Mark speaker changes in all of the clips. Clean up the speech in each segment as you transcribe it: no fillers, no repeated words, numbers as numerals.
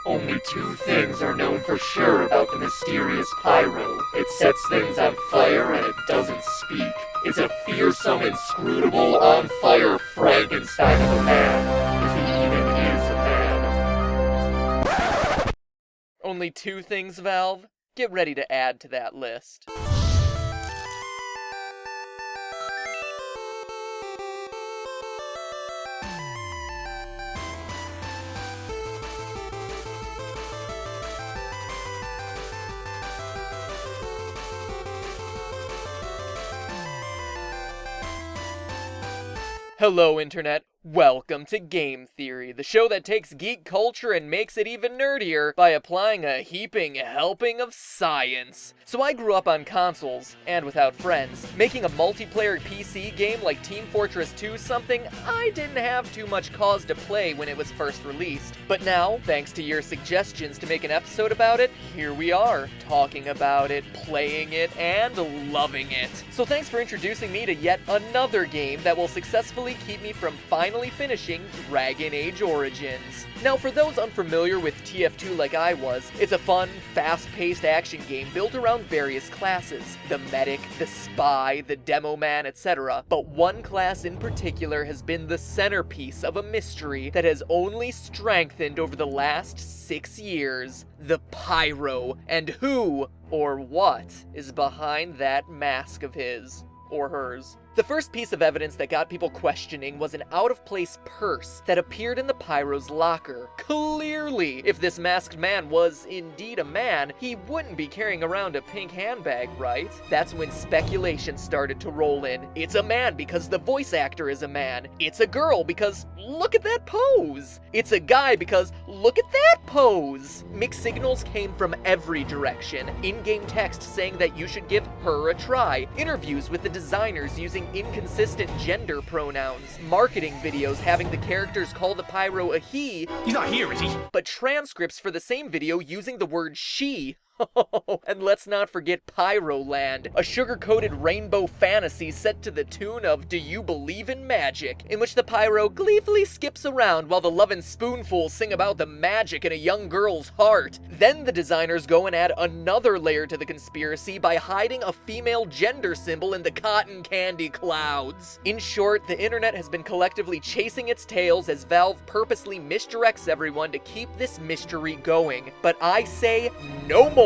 Speaker 1: Only two things are known for sure about the mysterious Pyro. It sets things on fire and it doesn't speak. It's a fearsome, inscrutable, on-fire Frankenstein of a man, if he even is a man.
Speaker 2: Only two things, Valve? Get ready to add to that list. Hello, Internet. Welcome to Game Theory, the show that takes geek culture and makes it even nerdier by applying a heaping helping of science. So I grew up on consoles, and without friends. Making a multiplayer PC game like Team Fortress 2 something I didn't have too much cause to play when it was first released. But now, thanks to your suggestions to make an episode about it, here we are, talking about it, playing it, and loving it. So thanks for introducing me to yet another game that will successfully keep me from finally finishing Dragon Age Origins. Now, for those unfamiliar with TF2 like I was, it's a fun, fast-paced action game built around various classes. The medic, the spy, the demo man, etc. But one class in particular has been the centerpiece of a mystery that has only strengthened over the last 6 years. The Pyro. And who, or what, is behind that mask of his. Or hers. The first piece of evidence that got people questioning was an out-of-place purse that appeared in the Pyro's locker. Clearly, if this masked man was indeed a man, he wouldn't be carrying around a pink handbag, right? That's when speculation started to roll in. It's a man because the voice actor is a man. It's a girl because look at that pose. It's a guy because look at that pose. Mixed signals came from every direction. In-game text saying that you should give her a try. Interviews with the designers using inconsistent gender pronouns, marketing videos having the characters call the Pyro a he.
Speaker 3: He's not here, is he?
Speaker 2: But transcripts for the same video using the word she. And let's not forget Pyroland, a sugar-coated rainbow fantasy set to the tune of Do You Believe in Magic, in which the Pyro gleefully skips around while the Lovin' Spoonful sing about the magic in a young girl's heart. Then the designers go and add another layer to the conspiracy by hiding a female gender symbol in the cotton candy clouds. In short, the internet has been collectively chasing its tails as Valve purposely misdirects everyone to keep this mystery going. But I say no more.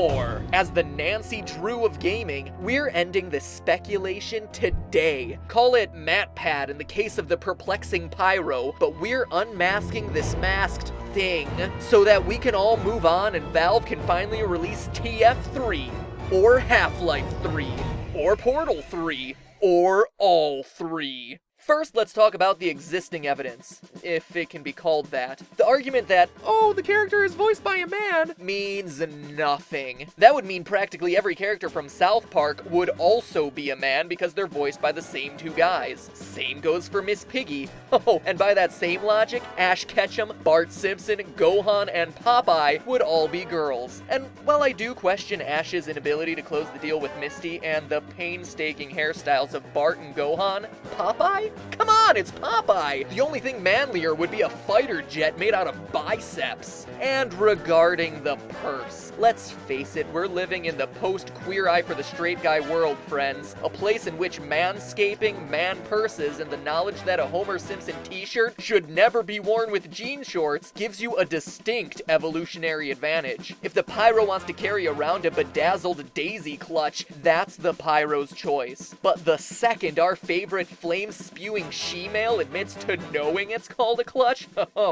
Speaker 2: As the Nancy Drew of gaming, we're ending the speculation today. Call it MatPat in the case of the perplexing Pyro, but we're unmasking this masked thing so that we can all move on and Valve can finally release TF3, or Half-Life 3, or Portal 3, or all three. First, let's talk about the existing evidence, if it can be called that. The argument that, oh, the character is voiced by a man, means nothing. That would mean practically every character from South Park would also be a man because they're voiced by the same two guys. Same goes for Miss Piggy. Oh, and by that same logic, Ash Ketchum, Bart Simpson, Gohan, and Popeye would all be girls. And while I do question Ash's inability to close the deal with Misty and the painstaking hairstyles of Bart and Gohan, Popeye? Come on, it's Popeye! The only thing manlier would be a fighter jet made out of biceps. And regarding the purse, let's face it, we're living in the post-Queer Eye for the Straight Guy world, friends. A place in which manscaping, man purses, and the knowledge that a Homer Simpson t-shirt should never be worn with jean shorts gives you a distinct evolutionary advantage. If the Pyro wants to carry around a bedazzled daisy clutch, that's the Pyro's choice. But the second our favorite flame-spewing she-male admits to knowing it's called a clutch,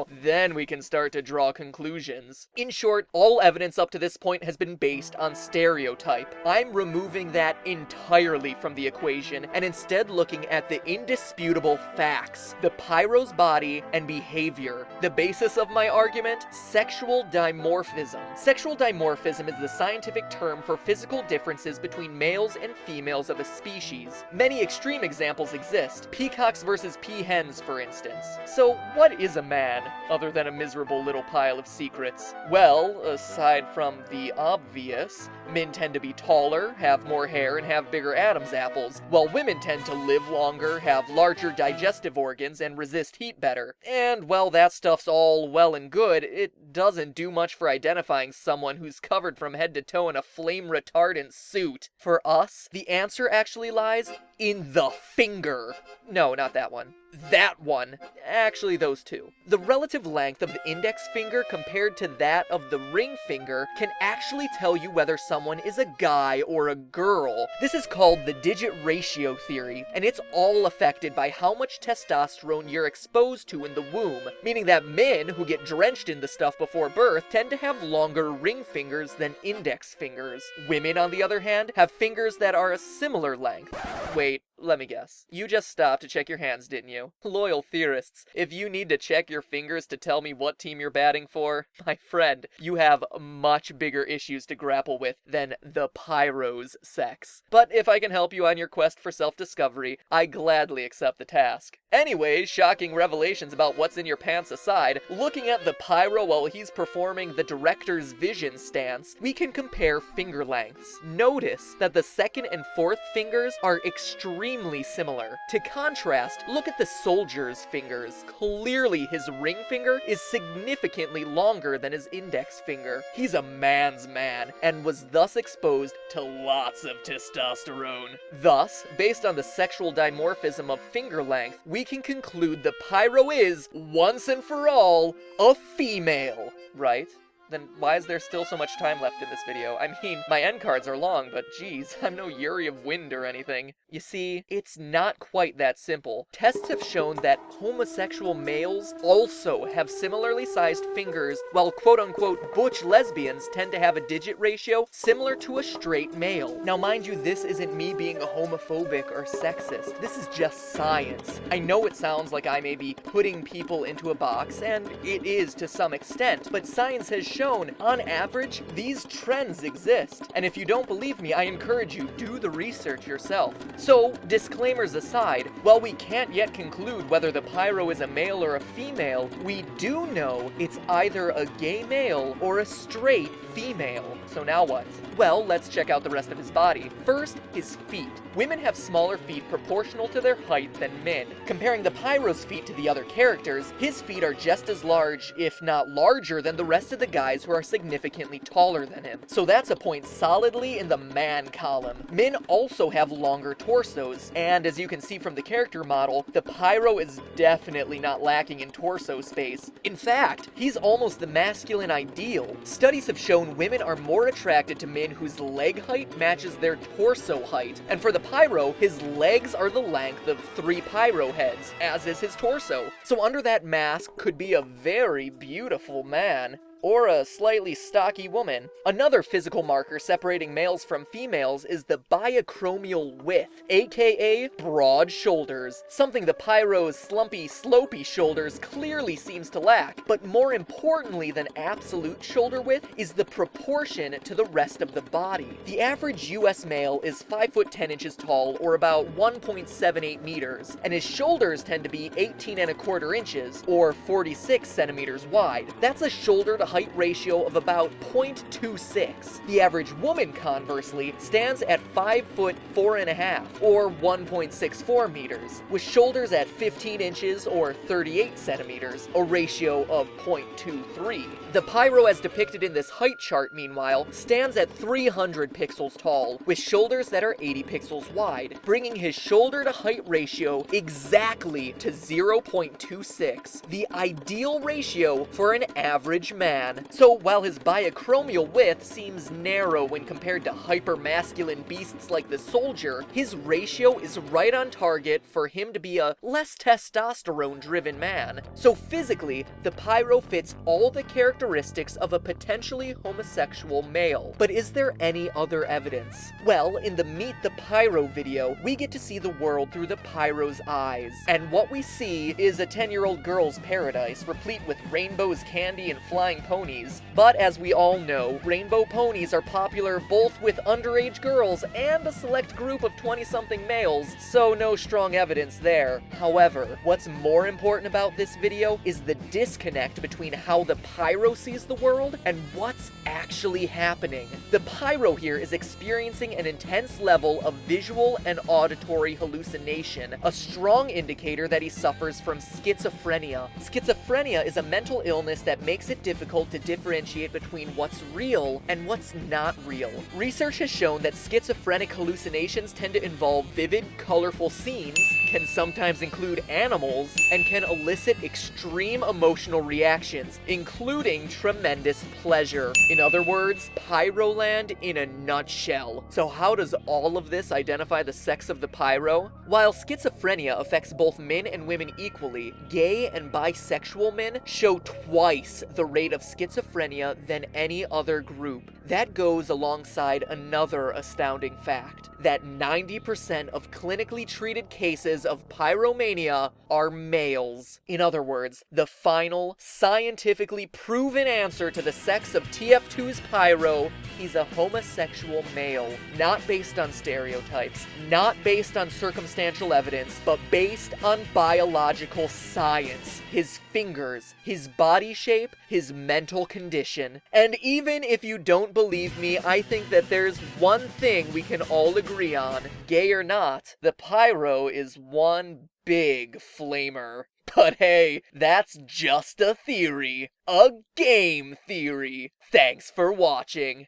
Speaker 2: then we can start to draw conclusions. In short, all evidence up to this point has been based on stereotype. I'm removing that entirely from the equation and instead looking at the indisputable facts, the Pyro's body and behavior. The basis of my argument? Sexual dimorphism. Sexual dimorphism is the scientific term for physical differences between males and females of a species. Many extreme examples exist. Peacocks versus peahens, for instance. So what is a man, other than a miserable little pile of secrets? Well, aside from the obvious, Men tend to be taller, have more hair, and have bigger Adam's apples, while women tend to live longer, have larger digestive organs, and resist heat better. And while that stuff's all well and good, it doesn't do much for identifying someone who's covered from head to toe in a flame-retardant suit. For us, the answer actually lies in the finger. No, not that one. That one. Actually, those two. The relative length of the index finger compared to that of the ring finger can actually tell you whether someone is a guy or a girl. This is called the digit ratio theory, and it's all affected by how much testosterone you're exposed to in the womb, meaning that men who get drenched in the stuff before birth tend to have longer ring fingers than index fingers. Women, on the other hand, have fingers that are a similar length. Wait, let me guess. You just stopped to check your hands, didn't you? Loyal theorists, if you need to check your fingers to tell me what team you're batting for, my friend, you have much bigger issues to grapple with than the pyro's sex. But if I can help you on your quest for self-discovery, I gladly accept the task. Anyway, shocking revelations about what's in your pants aside, looking at the pyro while he's performing the director's vision stance, we can compare finger lengths. Notice that the second and fourth fingers are extremely similar. To contrast, look at the soldier's fingers. Clearly his ring finger is significantly longer than his index finger. He's a man's man, and was thus exposed to lots of testosterone. Thus, based on the sexual dimorphism of finger length, we can conclude the pyro is, once and for all, a female, right? Then why is there still so much time left in this video? I mean, my end cards are long, but geez, I'm no Yuri of Wind or anything. You see, it's not quite that simple. Tests have shown that homosexual males also have similarly sized fingers, while quote-unquote butch lesbians tend to have a digit ratio similar to a straight male. Now mind you, this isn't me being homophobic or sexist. This is just science. I know it sounds like I may be putting people into a box, and it is to some extent, but science has shown, on average, these trends exist. And if you don't believe me, I encourage you, do the research yourself. So, disclaimers aside, while we can't yet conclude whether the pyro is a male or a female, we do know it's either a gay male or a straight female. So now what? Well, let's check out the rest of his body. First, his feet. Women have smaller feet proportional to their height than men. Comparing the pyro's feet to the other characters, his feet are just as large, if not larger, than the rest of the guys who are significantly taller than him. So that's a point solidly in the man column. Men also have longer torsos, and as you can see from the character model, the pyro is definitely not lacking in torso space. In fact, he's almost the masculine ideal. Studies have shown women are more attracted to men whose leg height matches their torso height, and for the pyro, his legs are the length of 3 pyro heads, as is his torso. So under that mask could be a very beautiful man. Or a slightly stocky woman. Another physical marker separating males from females is the biochromial width, aka broad shoulders, something the pyro's slumpy, slopey shoulders clearly seems to lack. But more importantly than absolute shoulder width is the proportion to the rest of the body. The average US male is 5 foot 10 inches tall, or about 1.78 meters, and his shoulders tend to be 18¼ inches, or 46 centimeters wide. That's a shoulder to height ratio of about 0.26. The average woman, conversely, stands at 5 foot 4.5, or 1.64 meters, with shoulders at 15 inches or 38 centimeters, a ratio of 0.23. The pyro as depicted in this height chart, meanwhile, stands at 300 pixels tall, with shoulders that are 80 pixels wide, bringing his shoulder to height ratio exactly to 0.26, the ideal ratio for an average man. So while his biochromial width seems narrow when compared to hyper-masculine beasts like the soldier, his ratio is right on target for him to be a less testosterone-driven man. So physically, the pyro fits all the characteristics of a potentially homosexual male. But is there any other evidence? Well, in the Meet the Pyro video, we get to see the world through the pyro's eyes. And what we see is a 10-year-old girl's paradise, replete with rainbows, candy, and flying ponies. But as we all know, rainbow ponies are popular both with underage girls and a select group of 20-something males, so no strong evidence there. However, what's more important about this video is the disconnect between how the Pyro sees the world and what's actually happening. The Pyro here is experiencing an intense level of visual and auditory hallucination, a strong indicator that he suffers from schizophrenia. Schizophrenia is a mental illness that makes it difficult to differentiate between what's real and what's not real. Research has shown that schizophrenic hallucinations tend to involve vivid, colorful scenes, can sometimes include animals, and can elicit extreme emotional reactions, including tremendous pleasure. In other words, Pyroland in a nutshell. So how does all of this identify the sex of the Pyro? While schizophrenia affects both men and women equally, gay and bisexual men show twice the rate of schizophrenia than any other group. That goes alongside another astounding fact, that 90% of clinically treated cases of pyromania are males. In other words, the final, scientifically proven answer to the sex of TF2's Pyro, he's a homosexual male. Not based on stereotypes, not based on circumstantial evidence, but based on biological science. His fingers, his body shape, his mental condition. And even if you don't believe me, I think that there's one thing we can all agree on. Gay or not, the Pyro is one big flamer. But hey, that's just a theory. A game theory. Thanks for watching.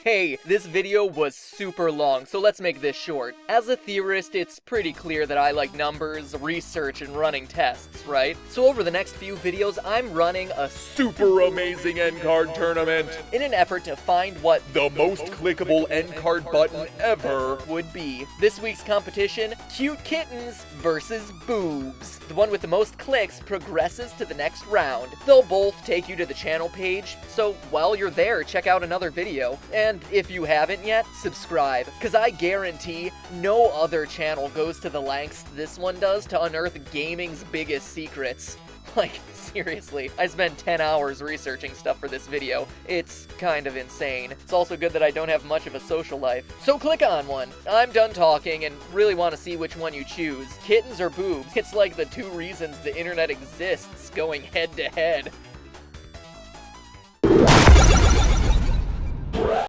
Speaker 2: Hey, this video was super long, so let's make this short. As a theorist, it's pretty clear that I like numbers, research, and running tests, right? So over the next few videos, I'm running a super amazing end card tournament in an effort to find what the most clickable end card button ever would be. This week's competition, cute kittens versus boobs. The one with the most clicks progresses to the next round. They'll both take you to the channel page, so while you're there, check out another video. And if you haven't yet, subscribe, because I guarantee no other channel goes to the lengths this one does to unearth gaming's biggest secrets. Like, seriously, I spent 10 hours researching stuff for this video. It's kind of insane. It's also good that I don't have much of a social life. So click on one. I'm done talking and really want to see which one you choose. Kittens or boobs? It's like the two reasons the internet exists going head to head.